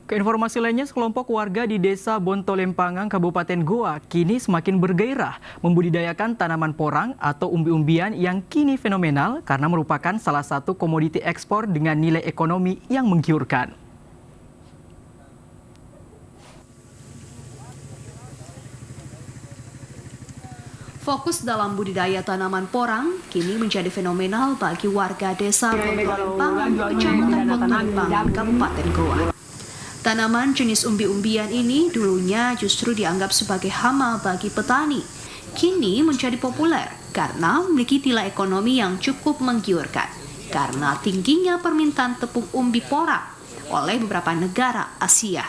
Keinformasi lainnya, sekelompok warga di Desa Bontolempangan, Kabupaten Goa, kini semakin bergairah membudidayakan tanaman porang atau umbi-umbian yang kini fenomenal karena merupakan salah satu komoditi ekspor dengan nilai ekonomi yang menggiurkan. Fokus dalam budidaya tanaman porang kini menjadi fenomenal bagi warga Desa Bontolempangan, Kecamatan Bontolempangan, Kabupaten Goa. Tanaman jenis umbi-umbian ini dulunya justru dianggap sebagai hama bagi petani. Kini menjadi populer karena memiliki nilai ekonomi yang cukup menggiurkan karena tingginya permintaan tepung umbi porang oleh beberapa negara Asia.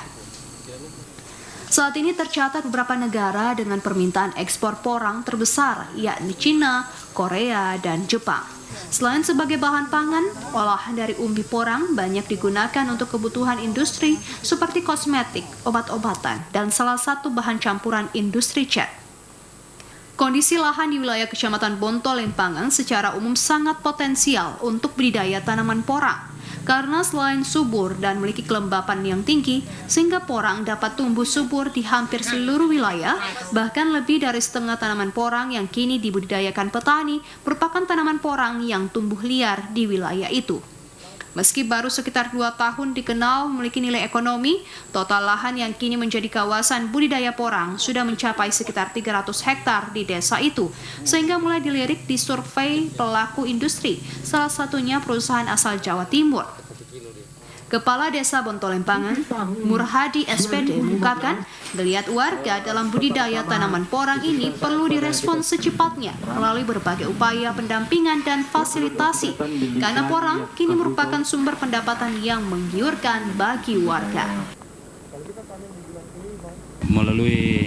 Saat ini tercatat beberapa negara dengan permintaan ekspor porang terbesar, yakni Cina, Korea, dan Jepang. Selain sebagai bahan pangan, olahan dari umbi porang banyak digunakan untuk kebutuhan industri seperti kosmetik, obat-obatan, dan salah satu bahan campuran industri cat. Kondisi lahan di wilayah Kecamatan Bontolempangan secara umum sangat potensial untuk budidaya tanaman porang, karena selain subur dan memiliki kelembapan yang tinggi, sehingga porang dapat tumbuh subur di hampir seluruh wilayah, bahkan lebih dari setengah tanaman porang yang kini dibudidayakan petani merupakan tanaman porang yang tumbuh liar di wilayah itu. Meski baru sekitar 2 tahun dikenal memiliki nilai ekonomi, total lahan yang kini menjadi kawasan budidaya porang sudah mencapai sekitar 300 hektar di desa itu, sehingga mulai dilirik di survei pelaku industri, salah satunya perusahaan asal Jawa Timur. Kepala Desa Bontolempangan, Murhadi SPD, mengungkapkan geliat warga dalam budidaya tanaman porang ini perlu direspon secepatnya melalui berbagai upaya pendampingan dan fasilitasi, karena porang kini merupakan sumber pendapatan yang menggiurkan bagi warga. Melalui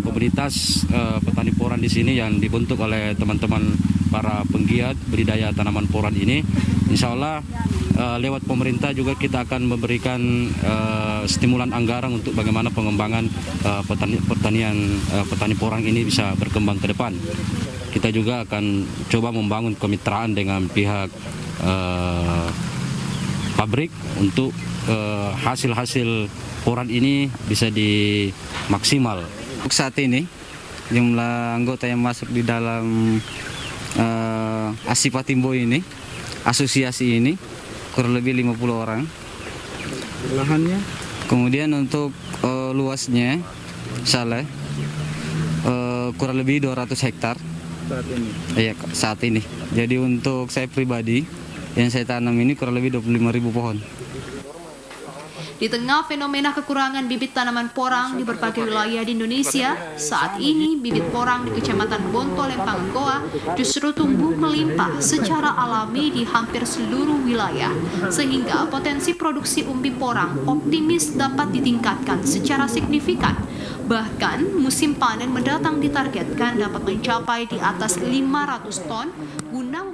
komunitas petani porang di sini yang dibentuk oleh teman-teman para penggiat budidaya tanaman porang ini, insya Allah lewat pemerintah juga kita akan memberikan stimulan anggaran untuk bagaimana pengembangan petani porang ini bisa berkembang ke depan. Kita juga akan coba membangun kemitraan dengan pihak pabrik untuk hasil-hasil porang ini bisa dimaksimal. Saat ini jumlah anggota yang masuk di dalam Asipatimbo ini, asosiasi ini, kurang lebih 50 orang. Lahannya? Kemudian untuk luasnya, misalnya kurang lebih 200 hektar. Saat ini? Iya, saat ini. Jadi untuk saya pribadi, yang saya tanam ini kurang lebih 25.000 pohon. Di tengah fenomena kekurangan bibit tanaman porang di berbagai wilayah di Indonesia, saat ini bibit porang di Kecamatan Bontolempangan Goa justru tumbuh melimpah secara alami di hampir seluruh wilayah, sehingga potensi produksi umbi porang optimis dapat ditingkatkan secara signifikan. Bahkan musim panen mendatang ditargetkan dapat mencapai di atas 500 ton guna